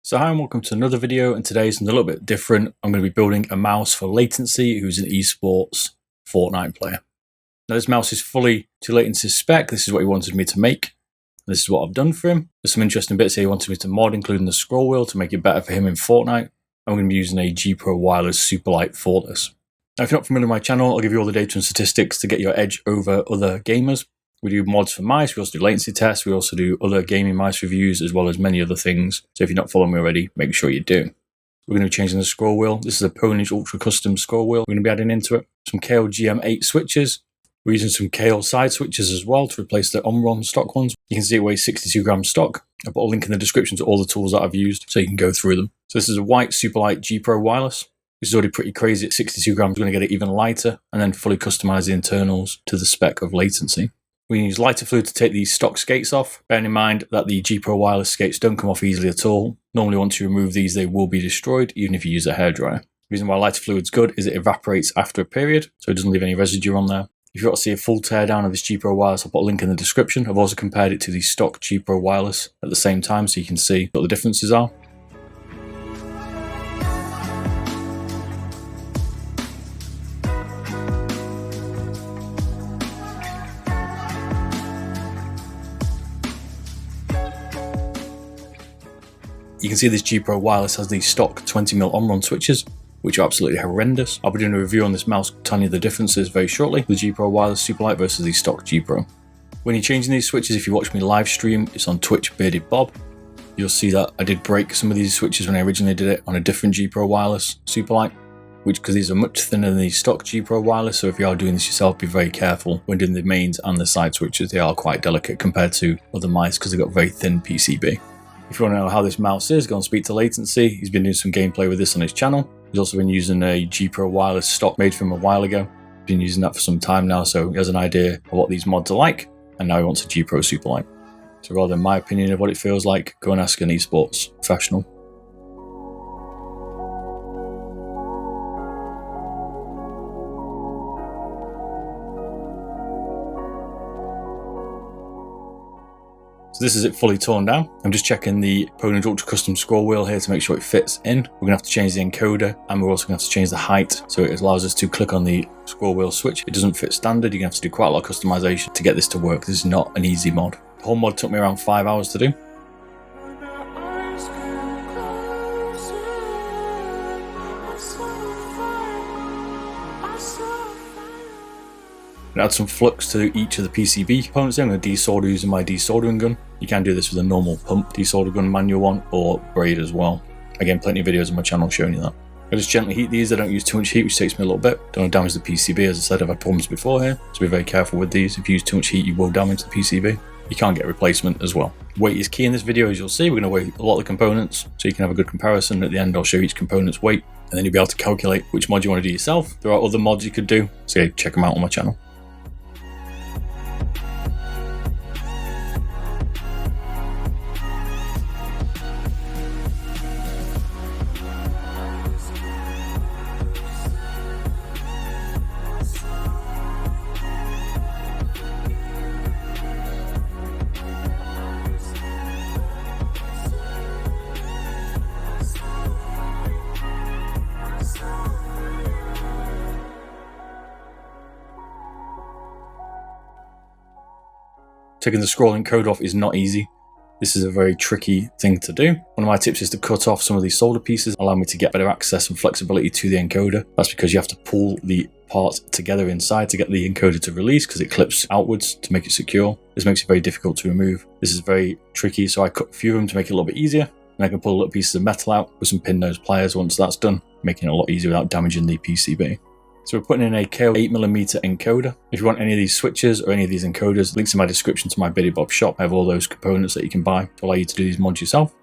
So hi and welcome to another video, and today's something a little bit different. I'm going to be building a mouse for Latenci, who's an esports Fortnite player. Now this mouse is fully to Latenci spec. This is what he wanted me to make. This is what I've done for him. There's some interesting bits here he wanted me to mod, including the scroll wheel to make it better for him in Fortnite. I'm going to be using a G Pro wireless Superlight for this. Now if you're not familiar with my channel, I'll give you all the data and statistics to get your edge over other gamers. We do mods for mice, we also do latency tests, we also do other gaming mice reviews, as well as many other things. So if you're not following me already, make sure you do. We're going to be changing the scroll wheel. This is a Pwnage Ultra Custom scroll wheel. We're going to be adding into it some Kailh GM8 switches. We're using some Kailh side switches as well to replace the Omron stock ones. You can see it weighs 62 grams stock. I'll put a link in the description to all the tools that I've used so you can go through them. So this is a white Superlight G Pro wireless. This is already pretty crazy at 62 grams. We're going to get it even lighter and then fully customize the internals to the spec of Latenci. We can use lighter fluid to take these stock skates off, bearing in mind that the G Pro wireless skates don't come off easily at all. Normally once you remove these, they will be destroyed, even if you use a hairdryer. The reason why lighter fluid's good is it evaporates after a period, so it doesn't leave any residue on there. If you want to see a full teardown of this G Pro wireless, I'll put a link in the description. I've also compared it to the stock G Pro wireless at the same time, so you can see what the differences are. You can see this G Pro wireless has these stock 20mm Omron switches, which are absolutely horrendous. I'll be doing a review on this mouse, telling you the differences very shortly. The G Pro wireless Superlight versus the stock G Pro. When you're changing these switches, if you watch me live stream, it's on Twitch, Beardedbob. You'll see that I did break some of these switches when I originally did it on a different G Pro wireless Superlight, because these are much thinner than the stock G Pro wireless. So if you are doing this yourself, be very careful when doing the mains and the side switches. They are quite delicate compared to other mice because they've got very thin PCB. If you want to know how this mouse is, go and speak to Latenci. He's been doing some gameplay with this on his channel. He's also been using a G Pro wireless stock made from a while ago. He's been using that for some time now, so he has an idea of what these mods are like, and now he wants a G Pro Superlight. So rather than my opinion of what it feels like, go and ask an esports professional. So this is it fully torn down. I'm just checking the Pwnage Ultra Custom scroll wheel here to make sure it fits in. We're going to have to change the encoder, and we're also going to have to change the height so it allows us to click on the scroll wheel switch. It doesn't fit standard. You're going to have to do quite a lot of customization to get this to work. This is not an easy mod. The whole mod took me around 5 hours to do. Add some flux to each of the PCB components. I'm going to desolder using my desoldering gun. You can do this with a normal pump desolder gun, manual one, or braid as well. Again, plenty of videos on my channel showing you that. I just gently heat these. I don't use too much heat, which takes me a little bit. Don't want to damage the PCB. As I said, I've had problems before here, so be very careful with these. If you use too much heat, you will damage the PCB. You can't get a replacement as well. Weight is key in this video, as you'll see. We're going to weigh a lot of the components, so you can have a good comparison. At the end, I'll show each component's weight, and then you'll be able to calculate which mod you want to do yourself. There are other mods you could do, so check them out on my channel. Taking the scrolling code off is not easy. This is a very tricky thing to do. One of my tips is to cut off some of these solder pieces, allow me to get better access and flexibility to the encoder. That's because you have to pull the parts together inside to get the encoder to release, because it clips outwards to make it secure. This makes it very difficult to remove. This is very tricky, so I cut a few of them to make it a little bit easier. And I can pull little pieces of metal out with some pin nose pliers once that's done, making it a lot easier without damaging the PCB. So we're putting in a Kailh 8mm encoder. If you want any of these switches or any of these encoders, links in my description to my Beardedbob shop. I have all those components that you can buy to allow you to do these mods yourself.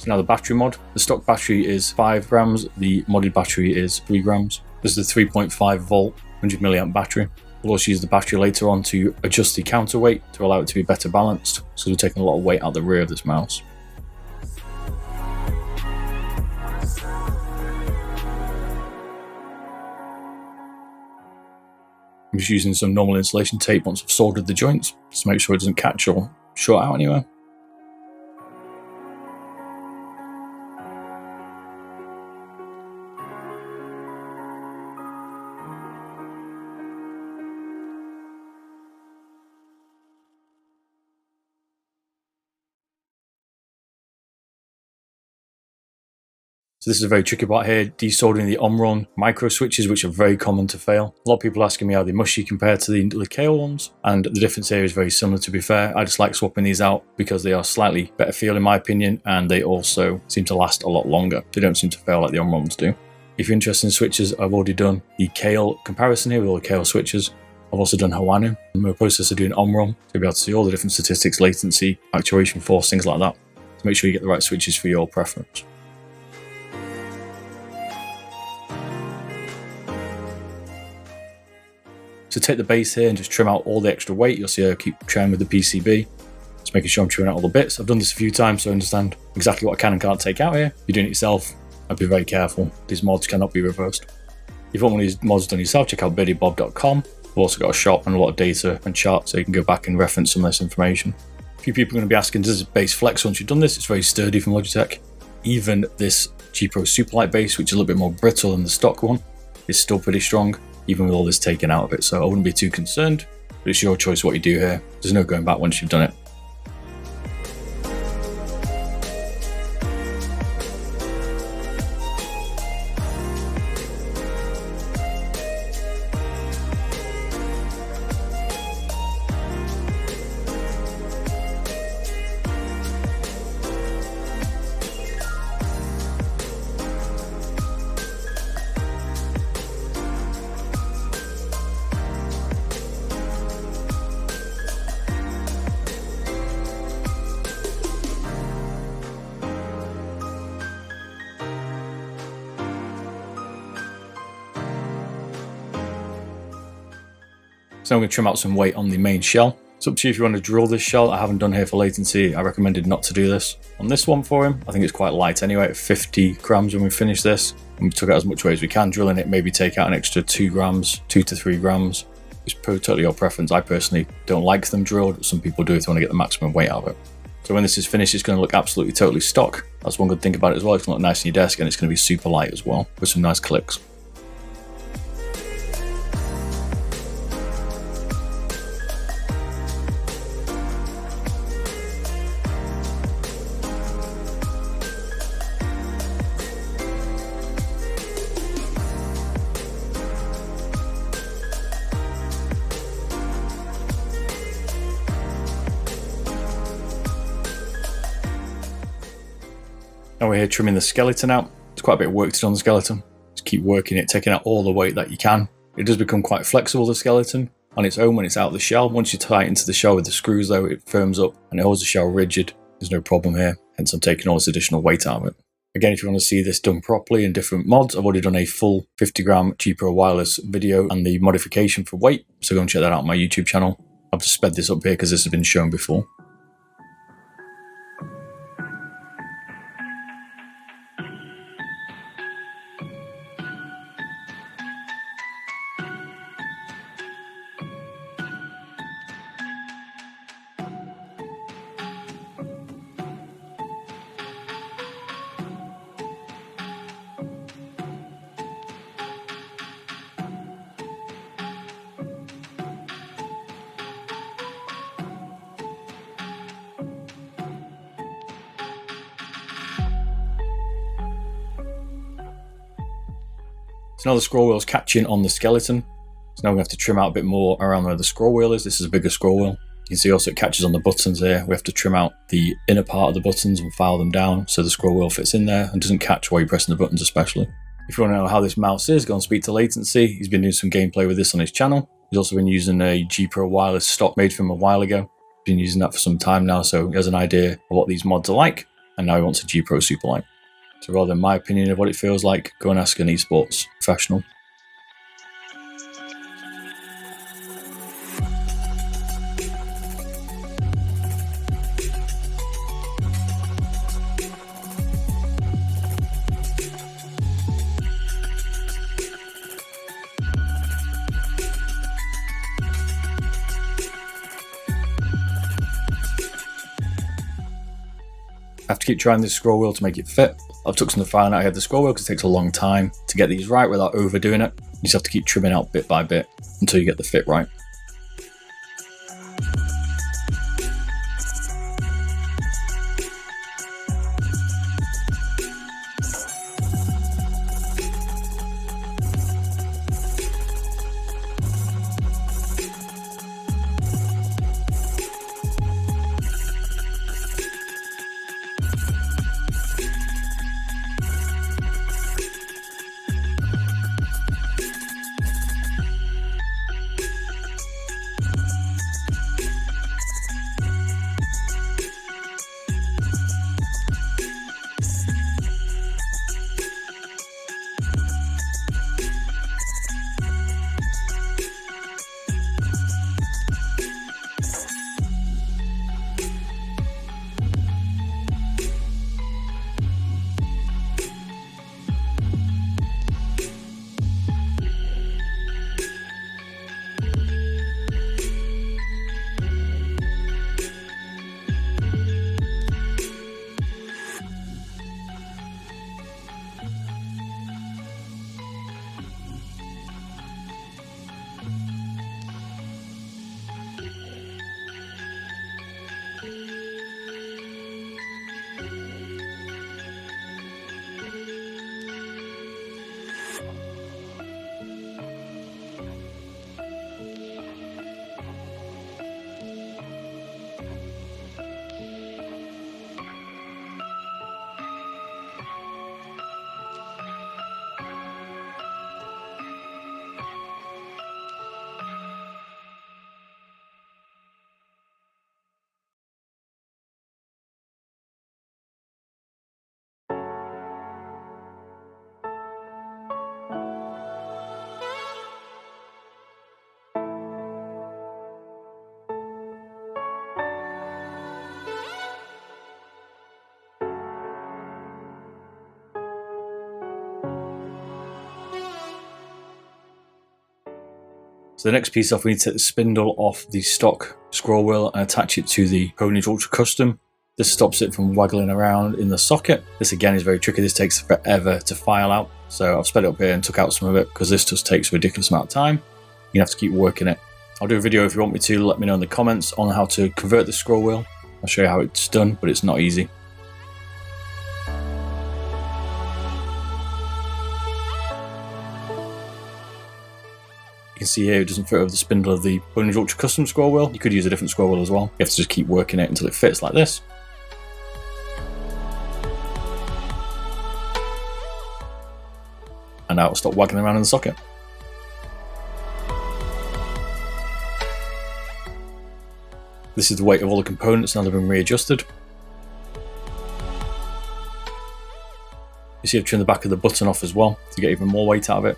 So now the battery mod. The stock battery is 5 grams. The modded battery is 3 grams. This is the 3.5 volt, 100 milliamp battery. We'll also use the battery later on to adjust the counterweight to allow it to be better balanced. So we're taking a lot of weight out the rear of this mouse. I'm just using some normal insulation tape once I've soldered the joints, just to make sure it doesn't catch or short out anywhere. So this is a very tricky part here, desoldering the Omron micro switches, which are very common to fail. A lot of people asking me how they mushy compared to the Kailh ones, and the difference here is very similar, to be fair. I just like swapping these out because they are slightly better feel in my opinion, and they also seem to last a lot longer. They don't seem to fail like the Omrons do. If you're interested in switches, I've already done the Kailh comparison here with all the Kailh switches. I've also done Hawanu. I'm in the process of doing Omron, so you'll be able to see all the different statistics, latency, actuation force, things like that, to make sure you get the right switches for your preference. So take the base here and just trim out all the extra weight. You'll see I keep trying with the PCB. Just making sure I'm trimming out all the bits. I've done this a few times, so I understand exactly what I can and can't take out here. If you're doing it yourself, I'd be very careful. These mods cannot be reversed. If you want one of these mods done yourself, check out beardedbob.com. We've also got a shop and a lot of data and charts, so you can go back and reference some of this information. A few people are going to be asking, does this base flex once you've done this? It's very sturdy from Logitech. Even this G Pro Superlight base, which is a little bit more brittle than the stock one, is still pretty strong, even with all this taken out of it. So I wouldn't be too concerned, but it's your choice what you do here. There's no going back once you've done it. So I'm going to trim out some weight on the main shell. It's up to you if you want to drill this shell. I haven't done here for latency. I recommended not to do this on this one for him. I think it's quite light anyway, at 50 grams when we finish this. And we took out as much weight as we can. Drilling it, maybe take out an extra 2 grams, 2 to 3 grams. It's totally your preference. I personally don't like them drilled. Some people do if they want to get the maximum weight out of it. So when this is finished, it's going to look absolutely totally stock. That's one good thing about it as well. It's going to look nice on your desk, and it's going to be super light as well, with some nice clicks. Now we're here trimming the skeleton out. There's quite a bit of work to do on the skeleton. Just keep working it, taking out all the weight that you can. It does become quite flexible, the skeleton, on its own when it's out of the shell. Once you tie it into the shell with the screws though, it firms up and it holds the shell rigid. There's no problem here, hence I'm taking all this additional weight out of it. Again, if you want to see this done properly in different mods, I've already done a full 50 gram G Pro wireless video and the modification for weight, so go and check that out on my YouTube channel. I've just sped this up here because this has been shown before. So now the scroll wheel's catching on the skeleton. So now we have to trim out a bit more around where the scroll wheel is. This is a bigger scroll wheel. You can see also it catches on the buttons here. We have to trim out the inner part of the buttons and file them down so the scroll wheel fits in there and doesn't catch while you're pressing the buttons especially. If you want to know how this mouse is, go and speak to Latenci. He's been doing some gameplay with this on his channel. He's also been using a G Pro wireless stock made from a while ago. Been using that for some time now, so he has an idea of what these mods are like. and now he wants a G Pro Superlight. So rather than my opinion of what it feels like, go and ask an esports professional. I have to keep trying this scroll wheel to make it fit. I've took some of the file out ahead of the scroll wheel because it takes a long time to get these right without overdoing it. You just have to keep trimming out bit by bit until you get the fit right. So the next piece off, we need to take the spindle off the stock scroll wheel and attach it to the Pwnage Ultra Custom. This stops it from waggling around in the socket. This again is very tricky. This takes forever to file out. So I've sped it up here and took out some of it because this just takes a ridiculous amount of time. You have to keep working it. I'll do a video if you want me to. Let me know in the comments on how to convert the scroll wheel. I'll show you how it's done, but it's not easy. You can see here it doesn't fit over the spindle of the Pwnage Ultra Custom scroll wheel. You could use a different scroll wheel as well. You have to just keep working it until it fits like this. And now it'll stop waggling around in the socket. This is the weight of all the components now they've been readjusted. You see I've trimmed the back of the button off as well to get even more weight out of it.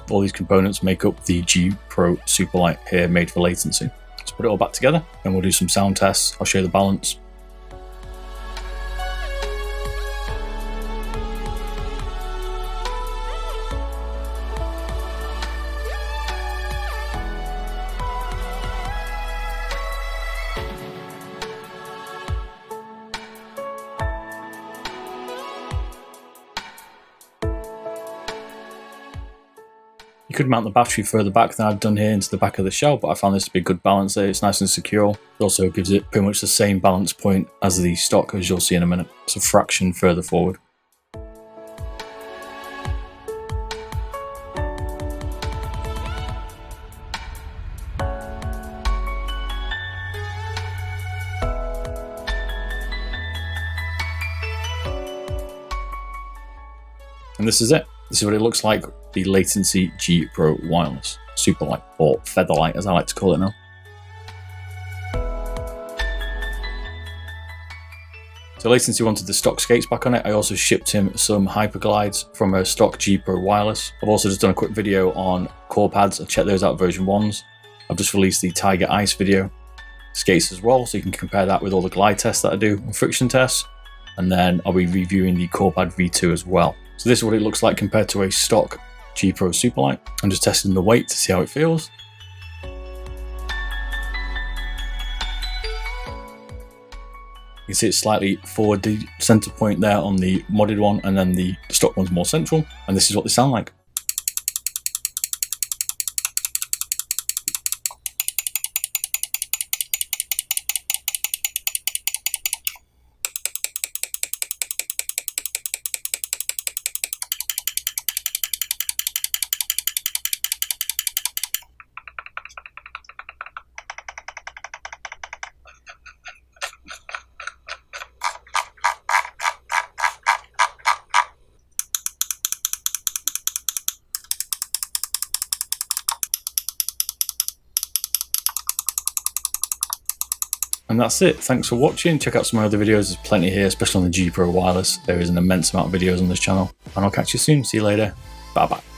All these components make up the G Pro Superlight here, made for Latenci. Let's put it all back together and we'll do some sound tests. I'll show you the balance. You could mount the battery further back than I've done here into the back of the shell, but I found this to be a good balance there. It's nice and secure. It also gives it pretty much the same balance point as the stock, as you'll see in a minute. It's a fraction further forward. And this is it. This is what it looks like the Latenci G Pro Wireless Superlight, or Featherlight as I like to call it now. So Latenci wanted the stock skates back on it. I also shipped him some Hyperglides from a stock G Pro Wireless. I've also just done a quick video on core pads. I checked those out, version 1s. I've just released the Tiger Ice video. Skates as well, so you can compare that with all the glide tests that I do and friction tests. And then I'll be reviewing the core pad V2 as well. So this is what it looks like compared to a stock G Pro Superlight. I'm just testing the weight to see how it feels. You can see it's slightly forward the center point there on the modded one, and then the stock one's more central. And this is what they sound like. And that's it. Thanks for watching. Check out some of my other videos. There's plenty here, especially on the G Pro Wireless. There is an immense amount of videos on this channel. And I'll catch you soon. See you later. Bye bye.